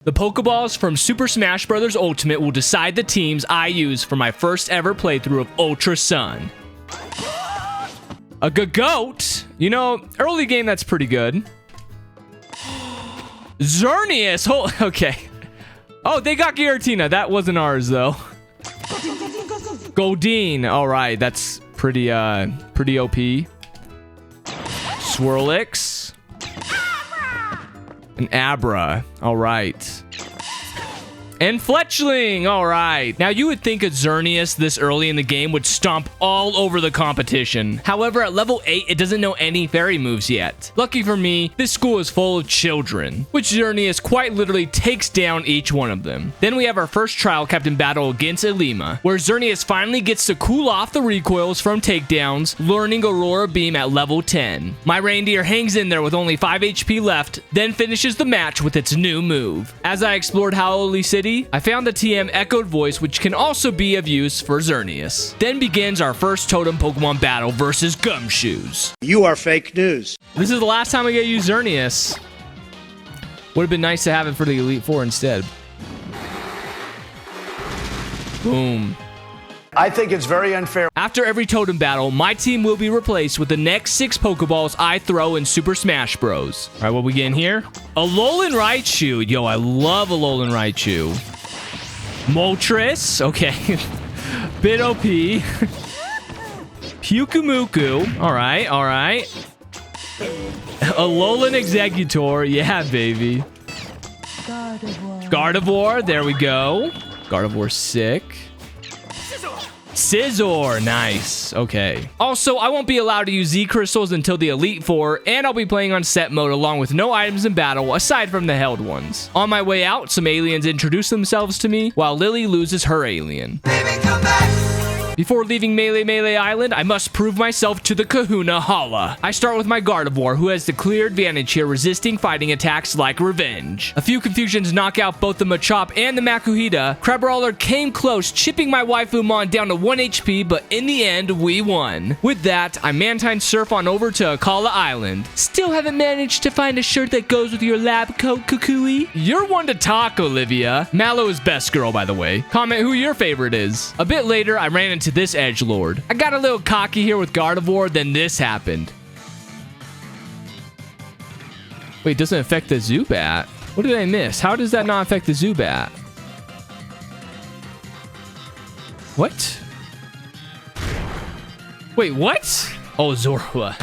The Pokeballs from Super Smash Bros. Ultimate will decide the teams I use for my first ever playthrough of Ultra Sun. A goat? You know, early game, that's pretty good. Xerneas! Okay. Oh, they got Giratina. That wasn't ours, though. Goldeen. All right, that's pretty OP. Swirlix. An Abra. All right. And Fletchling. All right. Now, you would think a Xerneas this early in the game would stomp all over the competition. However, at level 8, it doesn't know any fairy moves yet. Lucky for me, this school is full of children, which Xerneas quite literally takes down each one of them. Then we have our first trial captain battle against Elima, where Xerneas finally gets to cool off the recoils from takedowns, learning Aurora Beam at level 10. My reindeer hangs in there with only 5 HP left, then finishes the match with its new move. As I explored Howley City, I found the TM Echoed Voice, which can also be of use for Xerneas. Then begins our first totem Pokemon battle versus Gumshoes. You are fake news. This is the last time I get to use Xerneas. Would have been nice to have it for the Elite Four instead. Boom. I think it's very unfair. After every totem battle, my team will be replaced with the next 6 Pokeballs I throw in Super Smash Bros. All right, what we getting here? Alolan Raichu. Yo, I love Alolan Raichu. Moltres. Okay. Bit OP. Pyukumuku. All right, all right. Alolan Exeggutor. Yeah, baby. Gardevoir. There we go. Gardevoir sick. Scizor, nice. Okay. Also, I won't be allowed to use Z crystals until the Elite Four, and I'll be playing on set mode along with no items in battle aside from the held ones. On my way out, some aliens introduce themselves to me while Lily loses her alien. Baby, come back! Before leaving Melee Island, I must prove myself to the Kahuna Hala. I start with my Gardevoir, who has the clear advantage here, resisting fighting attacks like Revenge. A few confusions knock out both the Machop and the Makuhita. Crabrawler came close, chipping my waifu Mon down to 1 HP, but in the end, we won. With that, I Mantine surf on over to Akala Island. Still haven't managed to find a shirt that goes with your lab coat, Kukui? You're one to talk, Olivia. Mallow is best girl, by the way. Comment who your favorite is. A bit later, I ran into this edgelord. I got a little cocky here with Gardevoir, then this happened. Wait, doesn't affect the Zubat? What did I miss? How does that not affect the Zubat? What? Wait, what? Oh, Zorua.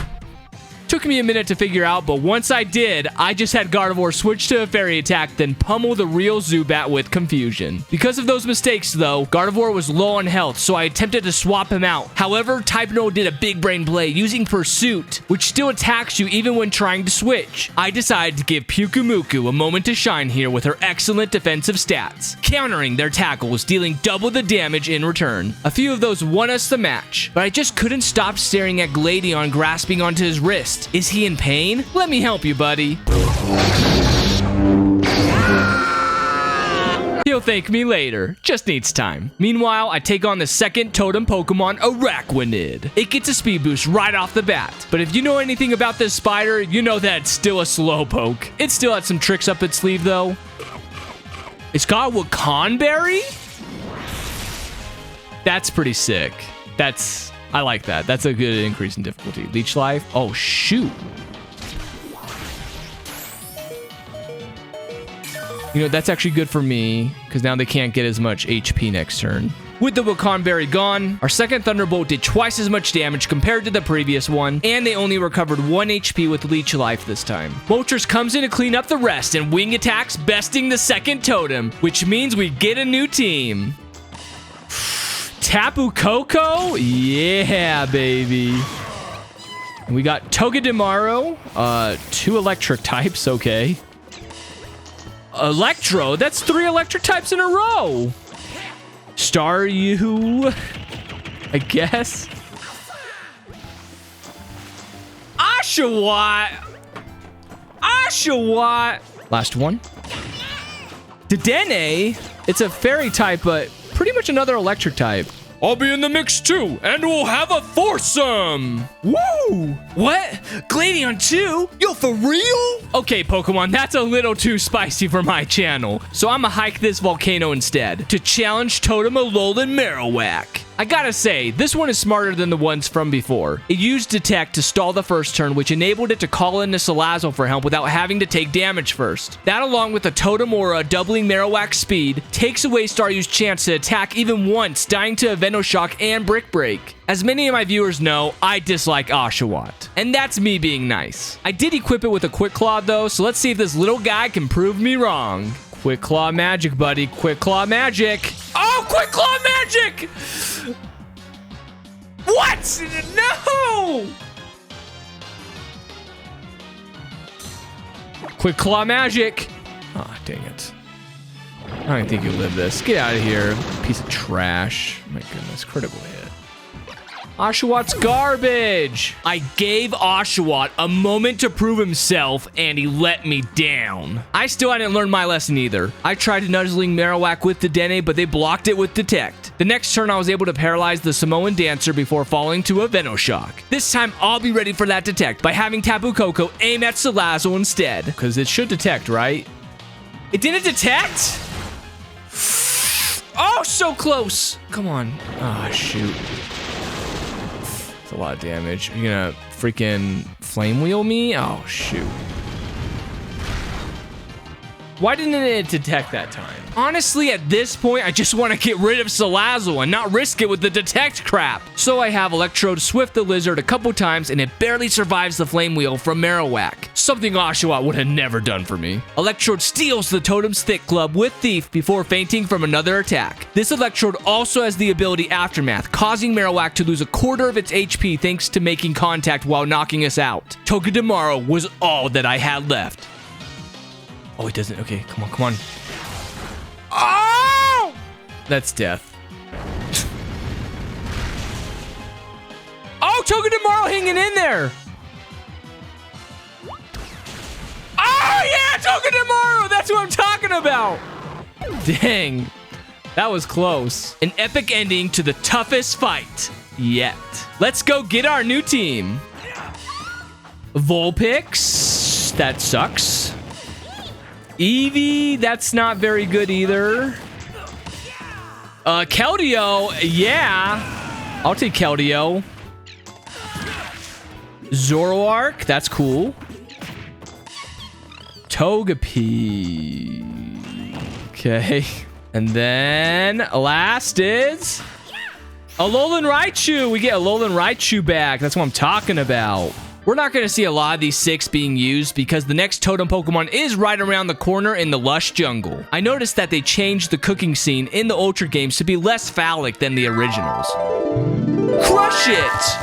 Took me a minute to figure out, but once I did, I just had Gardevoir switch to a fairy attack, then pummel the real Zubat with confusion. Because of those mistakes, though, Gardevoir was low on health, so I attempted to swap him out. However, Typno did a big brain play using Pursuit, which still attacks you even when trying to switch. I decided to give Pyukumuku a moment to shine here with her excellent defensive stats, countering their tackles, dealing double the damage in return. A few of those won us the match, but I just couldn't stop staring at Gladeon grasping onto his wrist. Is he in pain? Let me help you, buddy. He'll thank me later. Just needs time. Meanwhile, I take on the second totem Pokemon, Araquanid. It gets a speed boost right off the bat. But if you know anything about this spider, you know that it's still a slowpoke. It still had some tricks up its sleeve, though. It's got Wakanberry? That's pretty sick. I like that. That's a good increase in difficulty. Leech Life. Oh, shoot. You know, that's actually good for me, because now they can't get as much HP next turn. With the Wakanberry gone, our second Thunderbolt did twice as much damage compared to the previous one, and they only recovered 1 HP with Leech Life this time. Moltres comes in to clean up the rest, and Wing attacks, besting the second totem, which means we get a new team. Tapu Koko? Yeah, baby. And we got Togedemaru. 2 electric types. Okay. Electro? That's 3 electric types in a row. Staryu, I guess. Oshawott. Last one. Dedenne. It's a fairy type, but pretty much another electric type. I'll be in the mix too, and we'll have a foursome. Woo! What? Gladion 2? Yo, for real? Okay, Pokemon, that's a little too spicy for my channel. So I'ma hike this volcano instead to challenge Totem Alolan Marowak. I gotta say, this one is smarter than the ones from before. It used Detect to stall the first turn, which enabled it to call in the Salazzle for help without having to take damage first. That, along with the Totem Aura doubling Marowak's speed, takes away Staryu's chance to attack even once, dying to a Venoshock and Brick Break. As many of my viewers know, I dislike Oshawott, and that's me being nice. I did equip it with a Quick Claw though, so let's see if this little guy can prove me wrong. Quick Claw magic, buddy. Quick Claw magic. Oh, Quick Claw magic! What? No! Quick Claw magic. Oh, dang it. I don't think you live this. Get out of here, piece of trash. My goodness, critical hit. Oshawott's garbage. I gave Oshawott a moment to prove himself, and he let me down. I still hadn't learned my lesson either. I tried to Nuzlocke Marowak with Dedenne, but they blocked it with Detect. The next turn, I was able to paralyze the Samoan Dancer before falling to a Venoshock. This time, I'll be ready for that Detect by having Tapu Koko aim at Salazzle instead. Because it should Detect, right? It didn't Detect? Oh, so close. Come on. Oh, shoot. That's a lot of damage. You're gonna freaking Flame Wheel me? Oh, shoot. Why didn't it Detect that time? Honestly, at this point, I just want to get rid of Salazzle and not risk it with the Detect crap. So I have Electrode Swift the Lizard a couple times, and it barely survives the Flame Wheel from Marowak. Something Oshawott would have never done for me. Electrode steals the Totem's Thick Club with Thief before fainting from another attack. This Electrode also has the ability Aftermath, causing Marowak to lose a quarter of its HP thanks to making contact while knocking us out. Togedemaru was all that I had left. Oh, he doesn't. Okay, come on, come on. Oh! That's death. Oh, Togedemaru hanging in there. Oh, yeah, Togedemaru. That's what I'm talking about. Dang. That was close. An epic ending to the toughest fight yet. Let's go get our new team. Vulpix. That sucks. Eevee, that's not very good either. Keldeo, yeah. I'll take Keldeo. Zoroark, that's cool. Togepi. Okay. And then last is Alolan Raichu. We get Alolan Raichu back. That's what I'm talking about. We're not going to see a lot of these 6 being used because the next totem Pokemon is right around the corner in the Lush Jungle. I noticed that they changed the cooking scene in the Ultra games to be less phallic than the originals. Crush it!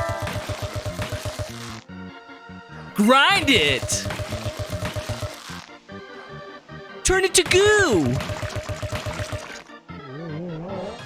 Grind it! Turn it to goo!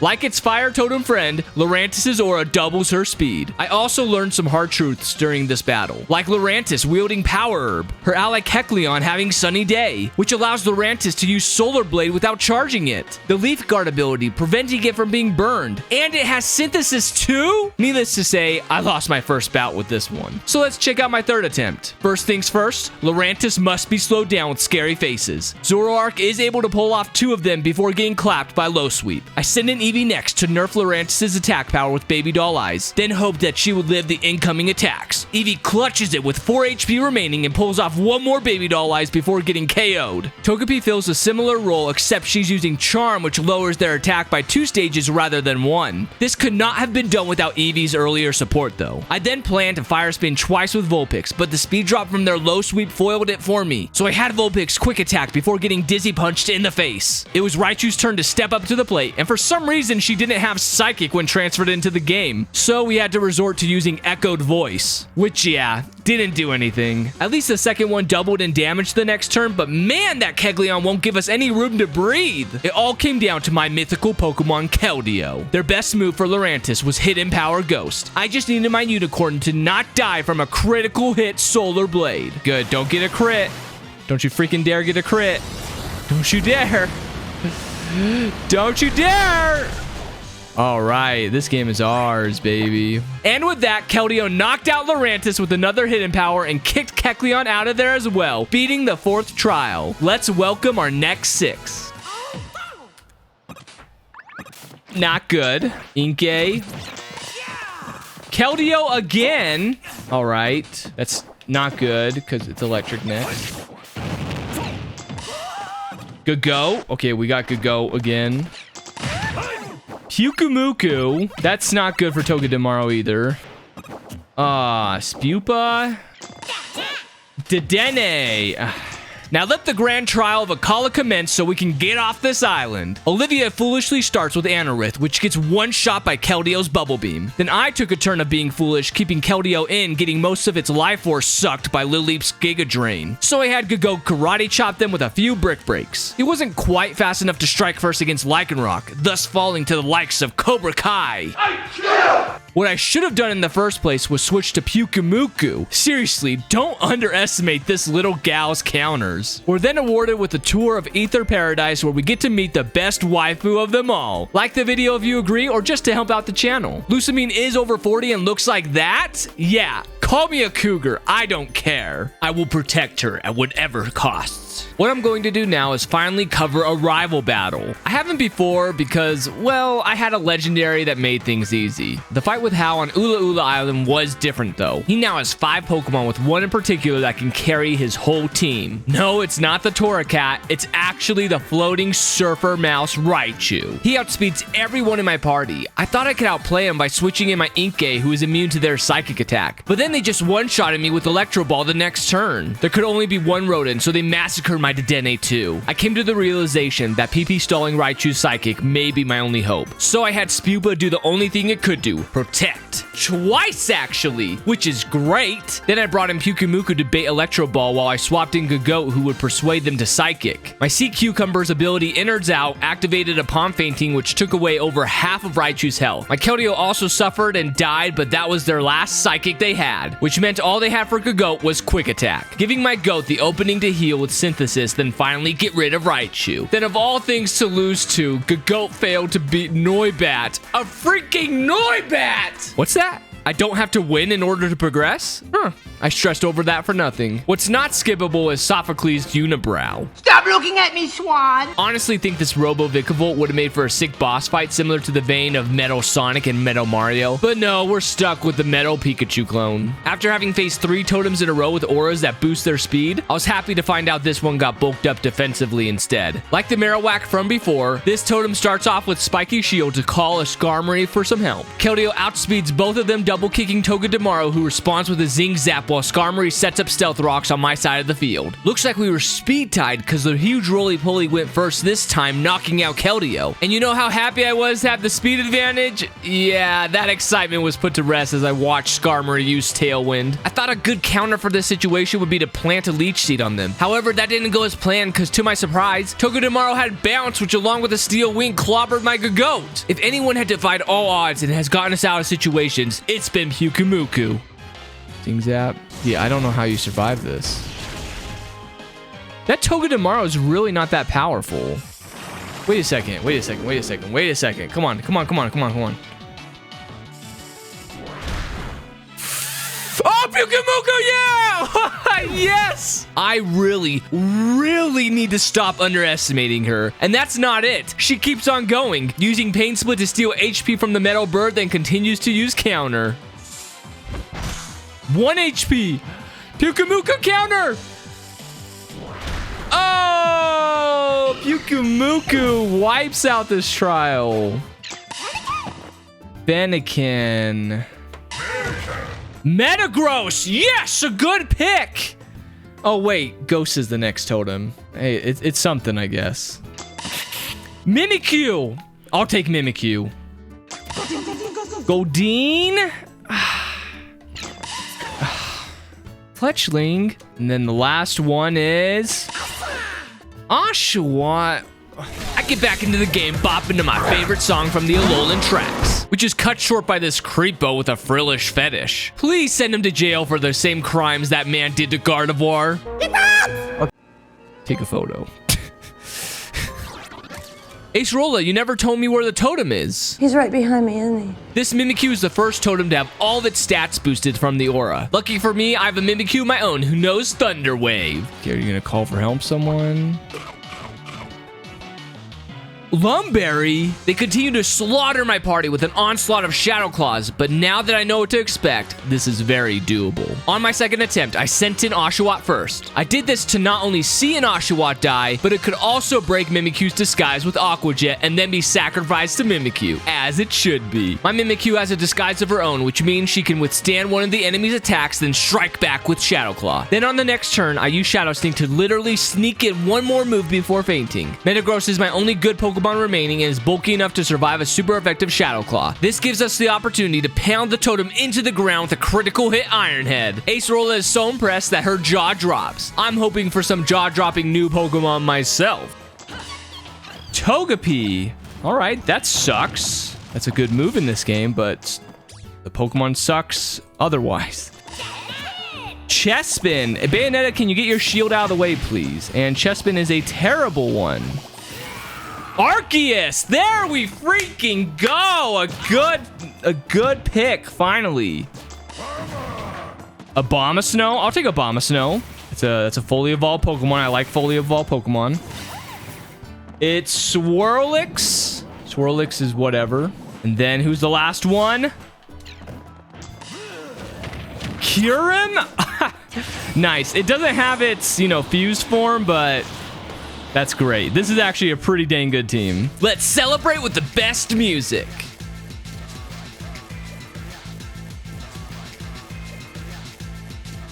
Like its fire totem friend, Lurantis' aura doubles her speed. I also learned some hard truths during this battle, like Lurantis wielding Power Herb, her ally Kecleon having Sunny Day, which allows Lurantis to use Solar Blade without charging it, the Leaf Guard ability preventing it from being burned, and it has Synthesis too? Needless to say, I lost my first bout with this one. So let's check out my third attempt. First things first, Lurantis must be slowed down with scary faces. Zoroark is able to pull off 2 of them before getting clapped by Low Sweep. I send an Eevee next to nerf Lurantis' attack power with Baby Doll Eyes, then hope that she would live the incoming attacks. Eevee clutches it with 4 HP remaining and pulls off 1 more Baby Doll Eyes before getting KO'd. Togepi fills a similar role except she's using Charm, which lowers their attack by 2 stages rather than 1. This could not have been done without Eevee's earlier support though. I then planned to Fire Spin twice with Vulpix, but the speed drop from their Low Sweep foiled it for me, so I had Vulpix quick attack before getting Dizzy Punched in the face. It was Raichu's turn to step up to the plate, and for some reason she didn't have Psychic when transferred into the game, so we had to resort to using Echoed Voice, which yeah, didn't do anything. At least the second one doubled in damage the next turn, but man, that Kecleon won't give us any room to breathe. It all came down to my mythical Pokemon Keldeo. Their best move for Lurantis was Hidden Power Ghost. I just needed my Unicorn to not die from a critical hit Solar Blade. Good, don't get a crit. Don't you freaking dare get a crit. Don't you dare. Don't you dare. All right, this game is ours, baby. And with that, Keldeo knocked out Lurantis with another hidden power and kicked Kecleon out of there as well, beating the 4th trial. Let's welcome our next 6. Not good. Inkay. Keldeo again. All right, that's not good because it's electric next. Good go. Okay, we got good go again. Pyukumuku. That's not good for Togedemaru either. Spupa. Dedenne. Now let the grand trial of Akala commence so we can get off this island. Olivia foolishly starts with Anorith, which gets one shot by Keldeo's Bubble Beam. Then I took a turn of being foolish, keeping Keldeo in, getting most of its life force sucked by Lileep's Giga Drain. So I had Gago karate chop them with a few brick breaks. He wasn't quite fast enough to strike first against Lycanroc, thus falling to the likes of Cobra Kai. What I should have done in the first place was switch to Pyukumuku. Seriously, don't underestimate this little gal's counters. We're then awarded with a tour of Ether Paradise where we get to meet the best waifu of them all. Like the video if you agree or just to help out the channel. Lusamine is over 40 and looks like that? Yeah, call me a cougar, I don't care. I will protect her at whatever costs. What I'm going to do now is finally cover a rival battle. I haven't before because, well, I had a legendary that made things easy. The fight with Hal on Ula Ula Island was different though. He now has 5 Pokemon with one in particular that can carry his whole team. No, it's not the Torracat, it's actually the floating surfer mouse Raichu. He outspeeds everyone in my party. I thought I could outplay him by switching in my Inkay, who is immune to their psychic attack. But then they just one-shotted me with Electro Ball the next turn. There could only be one Rodent, so they massacred my Dedenne too. I came to the realization that PP stalling Raichu's psychic may be my only hope. So I had Spupa do the only thing it could do, protect. Twice actually, which is great. Then I brought in Pyukumuku to bait Electro Ball while I swapped in Gagoat, who would persuade them to psychic. My Sea Cucumber's ability Innards Out activated upon fainting, which took away over half of Raichu's health. My Keldeo also suffered and died, but that was their last psychic they had, which meant all they had for Gagoat was Quick Attack, giving my goat the opening to heal with Synthesis, then finally get rid of Raichu. Then of all things to lose to, Gagoat failed to beat Noibat. A freaking Noibat! What's that? I don't have to win in order to progress? Huh. I stressed over that for nothing. What's not skippable is Sophocles' Unibrow. Stop looking at me, Swan! Honestly think this Robo Vikavolt would have made for a sick boss fight similar to the vein of Metal Sonic and Metal Mario. But no, we're stuck with the Metal Pikachu clone. After having faced 3 totems in a row with auras that boost their speed, I was happy to find out this one got bulked up defensively instead. Like the Marowak from before, this totem starts off with Spiky Shield to call a Skarmory for some help. Keldeo outspeeds both of them, double kicking Togedemaru, who responds with a Zing Zap while Skarmory sets up Stealth Rocks on my side of the field. Looks like we were speed tied because the huge roly-poly went first this time, knocking out Keldeo. And you know how happy I was to have the speed advantage? Yeah, that excitement was put to rest as I watched Skarmory use Tailwind. I thought a good counter for this situation would be to plant a Leech Seed on them. However, that didn't go as planned because to my surprise, Togedemaru had Bounce, which along with a Steel Wing clobbered my Gagoat. If anyone had defied all odds and has gotten us out of situations, it's been Pyukumuku. Zing Zap. Yeah, I don't know how you survive this. That Togedemaru is really not that powerful. Wait a second. Wait a second. Wait a second. Wait a second. Come on. Come on. Come on. Come on. Come on. Oh, Pyukumuku, yeah! Yes! I really need to stop underestimating her. And that's not it. She keeps on going, using Pain Split to steal HP from the Metal Bird, then continues to use Counter. 1 HP. Pyukumuku counter. Oh, Pyukumuku wipes out this trial. Fennekin. Metagross. Yes, a good pick. Oh, wait. Ghost is the next totem. Hey, it's something, I guess. Mimikyu. I'll take Mimikyu. Goldeen. Fletchling. And then the last one is Oshawott. I get back into the game bopping to my favorite song from the Alolan tracks, which is cut short by this creepo with a frillish fetish. Please send him to jail for the same crimes that man did to Gardevoir. Okay. Take a photo. Acerola, you never told me where the totem is. He's right behind me, isn't he? This Mimikyu is the first totem to have all of its stats boosted from the aura. Lucky for me, I have a Mimikyu of my own who knows Thunder Wave. Okay, are you gonna call for help someone? Lumberry? They continue to slaughter my party with an onslaught of Shadow Claws, but now that I know what to expect, this is very doable. On my second attempt, I sent in Oshawott first. I did this to not only see an Oshawott die, but it could also break Mimikyu's disguise with Aqua Jet and then be sacrificed to Mimikyu, as it should be. My Mimikyu has a disguise of her own, which means she can withstand one of the enemy's attacks, then strike back with Shadow Claw. Then on the next turn, I use Shadow Sneak to literally sneak in one more move before fainting. Metagross is my only good Pokemon remaining and is bulky enough to survive a super effective Shadow Claw. This gives us the opportunity to pound the totem into the ground with a critical hit Iron Head. Acerola is so impressed that her jaw drops. I'm hoping for some jaw-dropping new Pokemon myself. Togepi. Alright, that sucks. That's a good move in this game, but the Pokemon sucks otherwise. Chespin. Bayonetta, can you get your shield out of the way, please? And Chespin is a terrible one. Arceus! There we freaking go! A good pick, finally. Abomasnow? I'll take Abomasnow. It's a fully evolved Pokemon. I like fully evolved Pokemon. It's Swirlix. Swirlix is whatever. And then who's the last one? Kyurem? Nice. It doesn't have its, fused form, but that's great. This is actually a pretty dang good team. Let's celebrate with the best music.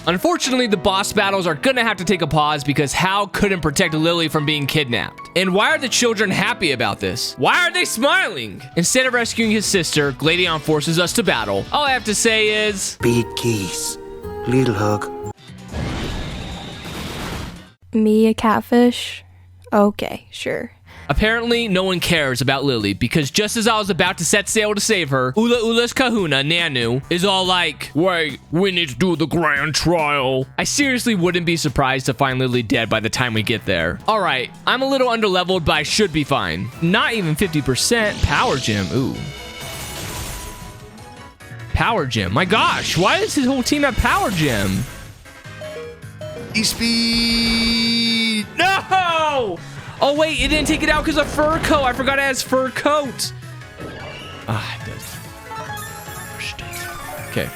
Unfortunately, the boss battles are gonna have to take a pause because Hal couldn't protect Lily from being kidnapped. And why are the children happy about this? Why are they smiling? Instead of rescuing his sister, Gladion forces us to battle. All I have to say is... Big kiss. Little hug. Me, a catfish? Okay, sure. Apparently, no one cares about Lily because just as I was about to set sail to save her, Ula Ula's kahuna, Nanu, is all like, wait, we need to do the grand trial. I seriously wouldn't be surprised to find Lily dead by the time we get there. All right, I'm a little underleveled, but I should be fine. Not even 50%. Power Gem, ooh. Power Gem, my gosh, why does his whole team have Power Gem? E-Speed! No! Oh, wait, it didn't take it out because of fur coat. I forgot it has fur coat. Ah, it does. Okay.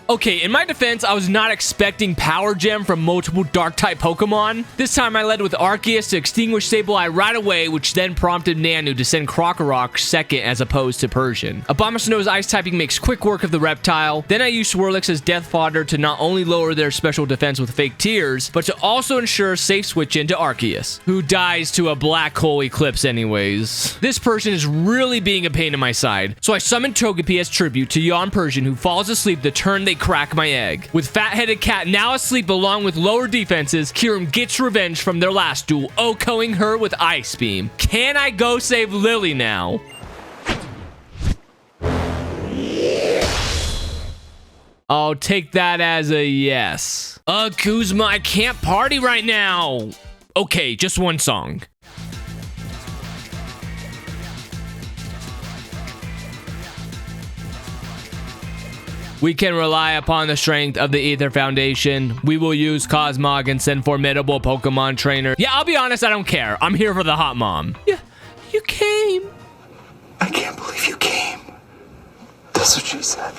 Okay, in my defense, I was not expecting Power Gem from multiple Dark-type Pokemon. This time, I led with Arceus to extinguish Sableye right away, which then prompted Nanu to send Krokorok second as opposed to Persian. Abomasnow's Ice typing makes quick work of the reptile. Then I use Swirlix as death fodder to not only lower their special defense with fake tears, but to also ensure safe switch into Arceus, who dies to a black hole eclipse anyways. This person is really being a pain in my side, so I summoned Togepi as tribute to Yawn Persian, who falls asleep the turn they crack my egg. With Fat-Headed Cat now asleep along with lower defenses, Kyurem gets revenge from their last duel, OHKOing her with Ice Beam. Can I go save Lily now? I'll take that as a yes. Kuzma, I can't party right now. Okay, just one song. We can rely upon the strength of the Ether Foundation. We will use Cosmog and send formidable Pokemon trainer. Yeah, I'll be honest, I don't care. I'm here for the hot mom. Yeah, you came. I can't believe you came. That's what she said.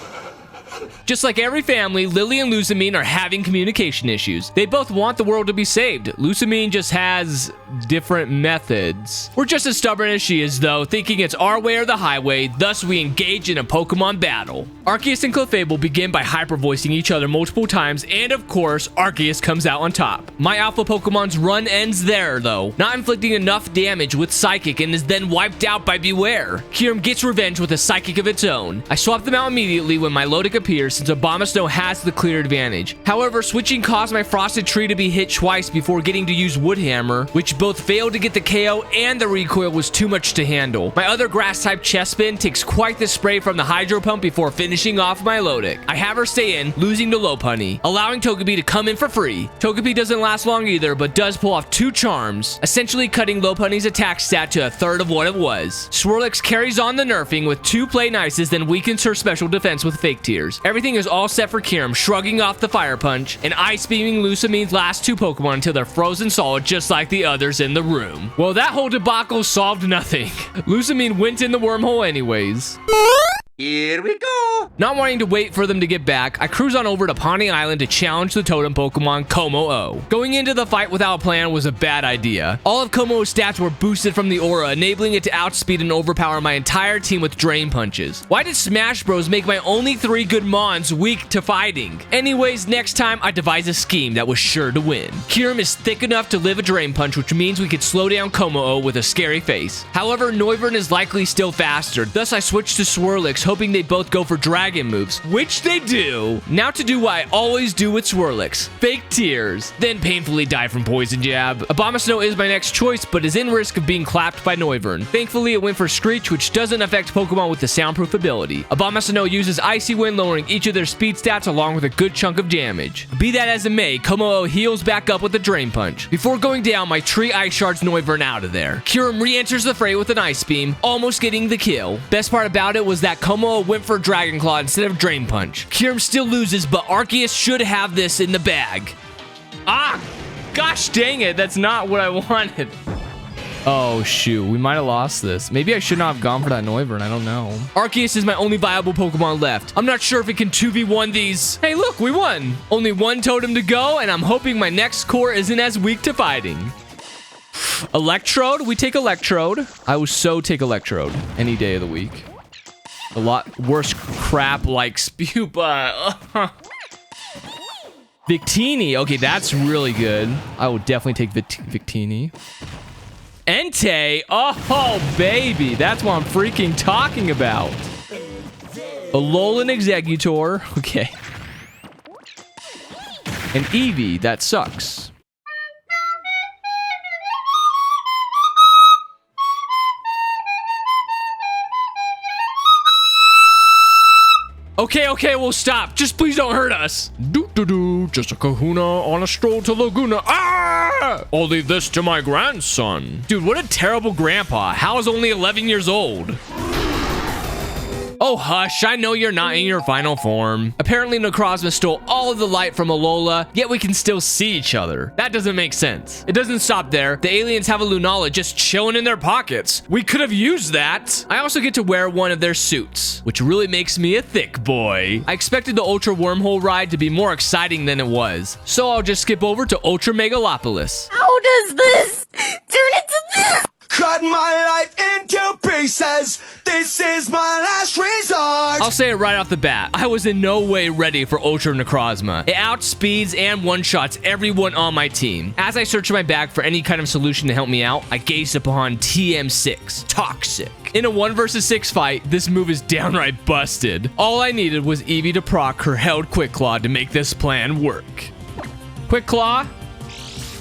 Just like every family, Lily and Lusamine are having communication issues. They both want the world to be saved. Lusamine just has different methods. We're just as stubborn as she is, though, thinking it's our way or the highway, thus we engage in a Pokemon battle. Arceus and Clefable begin by hyper-voicing each other multiple times, and of course, Arceus comes out on top. My alpha Pokemon's run ends there, though, not inflicting enough damage with Psychic and is then wiped out by Beware. Kyurem gets revenge with a Psychic of its own. I swap them out immediately when Milotic appears disappear since Abomasnow has the clear advantage. However, switching caused my Frosted Tree to be hit twice before getting to use Wood Hammer, which both failed to get the KO and the recoil was too much to handle. My other grass-type Chespin takes quite the spray from the Hydro Pump before finishing off my Lodic. I have her stay in, losing to Lopunny, allowing Togepi to come in for free. Togepi doesn't last long either, but does pull off 2 charms, essentially cutting Lopunny's attack stat to a third of what it was. Swirlix carries on the nerfing with 2 Play Nices, then weakens her special defense with Fake Tears. Everything is all set for Kyurem, shrugging off the Fire Punch, and Ice Beaming Lusamine's last 2 Pokemon until they're frozen solid just like the others in the room. Well, that whole debacle solved nothing. Lusamine went in the wormhole anyways. Here we go. Not wanting to wait for them to get back, I cruise on over to Pawnee Island to challenge the totem Pokemon Como-O. Going into the fight without a plan was a bad idea. All of Como-O's stats were boosted from the aura, enabling it to outspeed and overpower my entire team with Drain Punches. Why did Smash Bros make my only 3 good Mons weak to fighting? Anyways, next time I devise a scheme that was sure to win. Kyurem is thick enough to live a Drain Punch, which means we could slow down Como-O with a scary face. However, Noivern is likely still faster, thus I switched to Swirlix, hoping they both go for dragon moves, which they do. Now to do what I always do with Swirlix, Fake Tears, then painfully die from Poison Jab. Abomasnow is my next choice, but is in risk of being clapped by Noivern. Thankfully, it went for Screech, which doesn't affect Pokemon with the soundproof ability. Abomasnow uses Icy Wind, lowering each of their speed stats along with a good chunk of damage. Be that as it may, Como-O heals back up with a Drain Punch. Before going down, my Tree Ice Shards Noivern out of there. Kyurem re-enters the fray with an Ice Beam, almost getting the kill. Best part about it was that Como-O went for Dragon Claw instead of Drain Punch. Kyurem still loses, but Arceus should have this in the bag. Ah! Gosh dang it, that's not what I wanted. Oh, shoot. We might have lost this. Maybe I should not have gone for that Noivern. I don't know. Arceus is my only viable Pokemon left. I'm not sure if it can 2v1 these. Hey, look, we won. Only 1 totem to go, and I'm hoping my next core isn't as weak to fighting. Electrode? We take Electrode. I would so take Electrode any day of the week. A lot worse crap like Spupa. Victini. Okay, that's really good. I would definitely take Victini. Entei. Oh, baby. That's what I'm freaking talking about. Alolan Exeggutor. Okay. And Eevee. That sucks. Okay, we'll stop. Just please don't hurt us. Just a kahuna on a stroll to Laguna. Ah! I'll leave this to my grandson. Dude, what a terrible grandpa. Hal is only 11 years old. Oh, hush. I know you're not in your final form. Apparently, Necrozma stole all of the light from Alola, yet we can still see each other. That doesn't make sense. It doesn't stop there. The aliens have a Lunala just chilling in their pockets. We could have used that. I also get to wear one of their suits, which really makes me a thick boy. I expected the Ultra Wormhole ride to be more exciting than it was, so I'll just skip over to Ultra Megalopolis. How does this turn into this? Cut my life into pieces. This is my last resort. I'll say it right off the bat. I was in no way ready for Ultra Necrozma. It outspeeds and one-shots everyone on my team. As I search my bag for any kind of solution to help me out, I gaze upon TM6, Toxic. In a 1 vs 6 fight, this move is downright busted. All I needed was Eevee to proc her held Quick Claw to make this plan work. Quick Claw.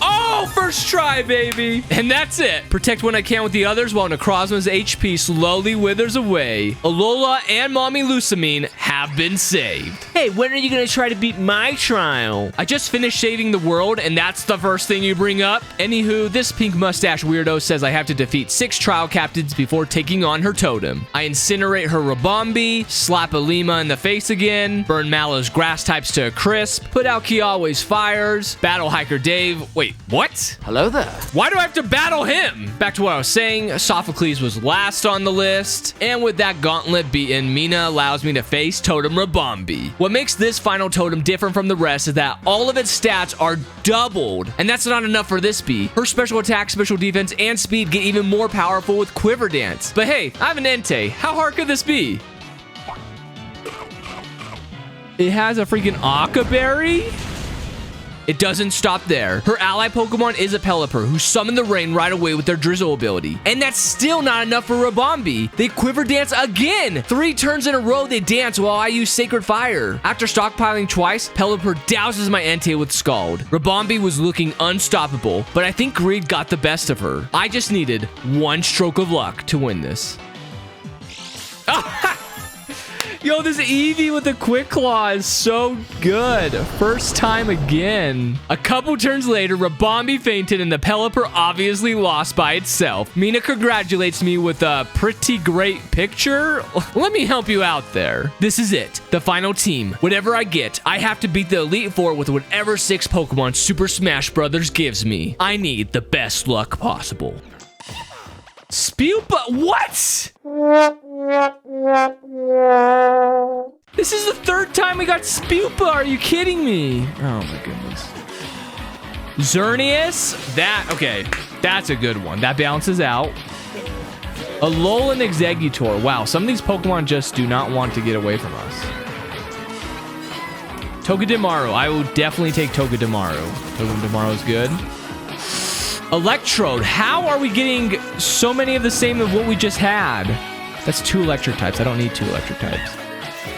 Oh, first try, baby. And that's it. Protect when I can with the others while Necrozma's HP slowly withers away. Alola and Mommy Lusamine have been saved. Hey, when are you going to try to beat my trial? I just finished saving the world, and that's the first thing you bring up? Anywho, this pink mustache weirdo says I have to defeat 6 trial captains before taking on her totem. I incinerate her Rabombi, slap Alima in the face again, burn Mallow's grass types to a crisp, put out Kiawe's fires, battle Hiker Dave. Wait, what? Hello there. Why do I have to battle him? Back to what I was saying, Sophocles was last on the list, and with that gauntlet beaten, Mina allows me to face Totem Rabombi. What makes this final totem different from the rest is that all of its stats are doubled, and that's not enough for this bee. Her special attack, special defense, and speed get even more powerful with Quiver Dance. But hey, I have an Entei. How hard could this be? It has a freaking Akaberry? It doesn't stop there. Her ally Pokemon is a Pelipper, who summoned the rain right away with their Drizzle ability. And that's still not enough for Ribombee. They Quiver Dance again. 3 turns in a row they dance while I use Sacred Fire. After stockpiling twice, Pelipper douses my Entei with Scald. Ribombee was looking unstoppable, but I think greed got the best of her. I just needed 1 stroke of luck to win this. Yo, this Eevee with the Quick Claw is so good. First time again. A couple turns later, Ribombee fainted and the Pelipper obviously lost by itself. Mina congratulates me with a pretty great picture. Let me help you out there. This is it. The final team. Whatever I get, I have to beat the Elite Four with whatever 6 Pokemon Super Smash Bros. Gives me. I need the best luck possible. Spupa, what? This is the 3rd time we got Spupa. Are you kidding me? Oh my goodness. Xerneas, okay, that's a good one. That balances out. Alola and Exeggutor. Wow, some of these Pokemon just do not want to get away from us. Togedemaru. I will definitely take Togedemaru. Togedemaru is good. Electrode. How are we getting so many of the same of what we just had? That's 2 electric types. I don't need 2 electric types.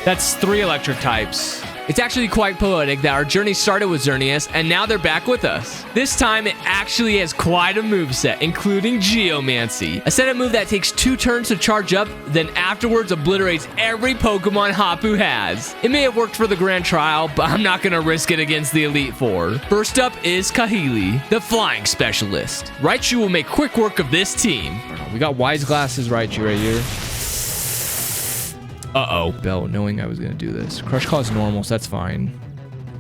That's 3 electric types. It's actually quite poetic that our journey started with Xerneas, and now they're back with us. This time, it actually has quite a moveset, including Geomancy. A setup move that takes 2 turns to charge up, then afterwards obliterates every Pokemon Hapu has. It may have worked for the Grand Trial, but I'm not gonna risk it against the Elite Four. First up is Kahili, the Flying Specialist. Raichu will make quick work of this team. We got Wise Glasses Raichu right here. Uh-oh. Bell, knowing I was going to do this. Crush Claw is normal, so that's fine.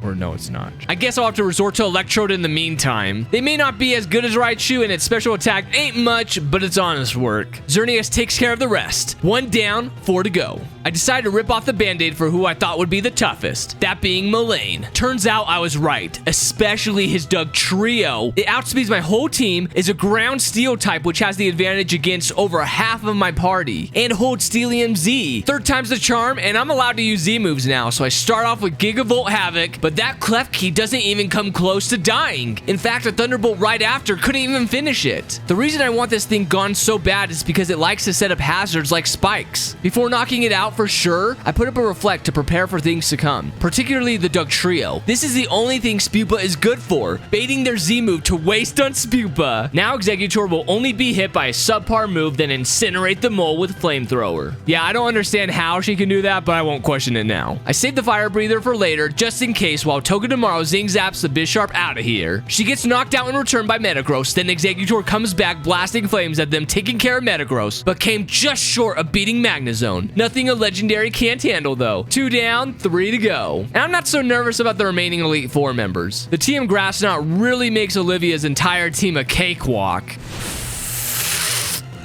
Or no, it's not. I guess I'll have to resort to Electrode in the meantime. They may not be as good as Raichu, and its special attack ain't much, but it's honest work. Xerneas takes care of the rest. 1 down, 4 to go. I decided to rip off the band-aid for who I thought would be the toughest, that being Mullane. Turns out I was right, especially his Dugtrio. It outspeeds my whole team, is a ground steel type, which has the advantage against over half of my party, and holds Steelium Z. 3rd time's the charm, and I'm allowed to use Z moves now, so I start off with Gigavolt Havoc, but that Klefki doesn't even come close to dying. In fact, a Thunderbolt right after couldn't even finish it. The reason I want this thing gone so bad is because it likes to set up hazards like spikes. Before knocking it out for sure, I put up a Reflect to prepare for things to come, particularly the Dugtrio. This is the only thing Spupa is good for, baiting their Z move to waste on Spupa. Now Exeggutor will only be hit by a subpar move, then incinerate the mole with Flamethrower. Yeah, I don't understand how she can do that, but I won't question it now. I saved the Fire Breather for later, just in case, while Togedemaru Zing Zaps the Bisharp out of here. She gets knocked out in return by Metagross, then Exeggutor comes back blasting flames at them, taking care of Metagross, but came just short of beating Magnezone. Nothing a legendary can't handle though. 2 down, 3 to go. And I'm not so nervous about the remaining Elite Four members. The Team Grass Knot really makes Olivia's entire team a cakewalk.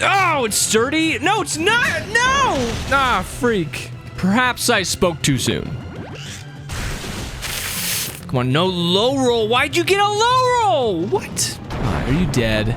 Oh, it's sturdy? No, it's not! No! Ah, freak. Perhaps I spoke too soon. Come on, no low roll. Why'd you get a low roll? What? Are you dead?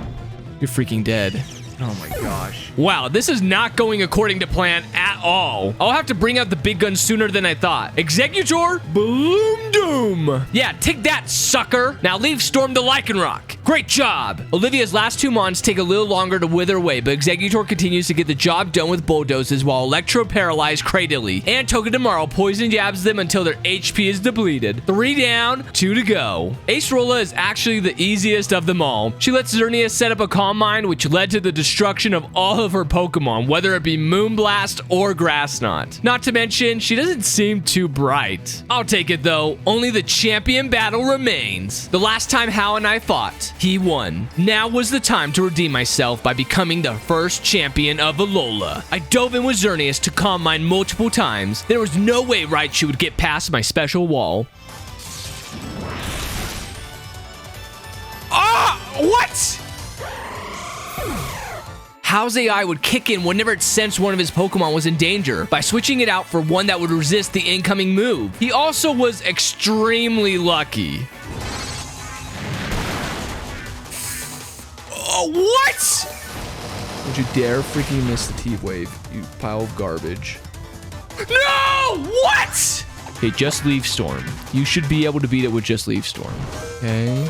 You're freaking dead. Oh my gosh. Wow, this is not going according to plan at all. I'll have to bring out the big gun sooner than I thought. Exeggutor, Bloom Doom. Yeah, take that, sucker. Now leave Storm to Lycanroc. Great job. Olivia's last 2 mons take a little longer to wither away, but Exeggutor continues to get the job done with bulldozes while Electro paralyzed Cradily, and Togedemaru poison jabs them until their HP is depleted. 3 down, 2 to go. Acerola is actually the easiest of them all. She lets Xerneas set up a Calm Mind, which led to the destruction of all of her Pokemon, whether it be Moonblast or Grass Knot. Not to mention, she doesn't seem too bright. I'll take it though. Only the champion battle remains. The last time Hal and I fought, he won. Now was the time to redeem myself by becoming the first champion of Alola. I dove in with Xerneas to Calm Mind multiple times. There was no way Raichu would get past my special wall. Ah! What? Hal's AI would kick in whenever it sensed one of his Pokemon was in danger by switching it out for one that would resist the incoming move. He also was extremely lucky. Oh, what? Don't you dare freaking miss the T-Wave, you pile of garbage. No! What? Okay, just Leaf Storm. You should be able to beat it with just Leaf Storm. Okay.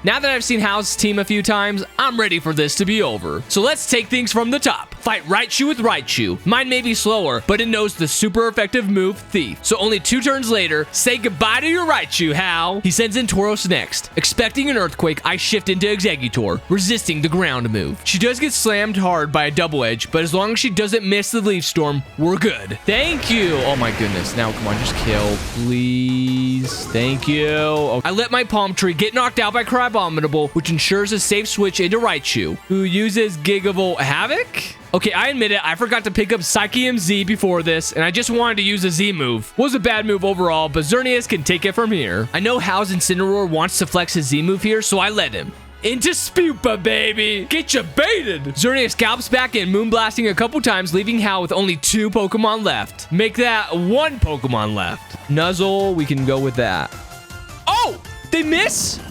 Now that I've seen Hal's team a few times, I'm ready for this to be over. So let's take things from the top. Fight Raichu with Raichu. Mine may be slower, but it knows the super effective move Thief. So only 2 turns later, say goodbye to your Raichu, Hal. He sends in Tauros next. Expecting an Earthquake, I shift into Exeggutor, resisting the ground move. She does get slammed hard by a Double Edge, but as long as she doesn't miss the Leaf Storm, we're good. Thank you. Oh my goodness. Now, come on, just kill, please. Thank you. Okay. I let my Palm Tree get knocked out by Crybominable, which ensures a safe switch into Raichu, who uses Gigavolt Havoc? Okay, I admit it, I forgot to pick up Psychium Z before this, and I just wanted to use a Z move. Was a bad move overall, but Xerneas can take it from here. I know Hal's Incineroar wants to flex his Z move here, so I let him. Into Spupa, baby! Get you baited! Xerneas scalps back in, Moonblasting a couple times, leaving Hal with only 2 Pokemon left. Make that 1 Pokemon left. Nuzzle, we can go with that. Oh! They miss?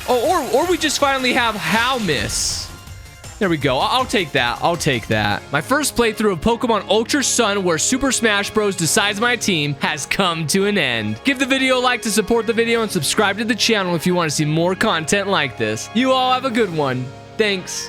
Oh, or we just finally have Hal miss. There we go. I'll take that. I'll take that. My first playthrough of Pokemon Ultra Sun, where Super Smash Bros. Decides my team, has come to an end. Give the video a like to support the video and subscribe to the channel if you want to see more content like this. You all have a good one. Thanks.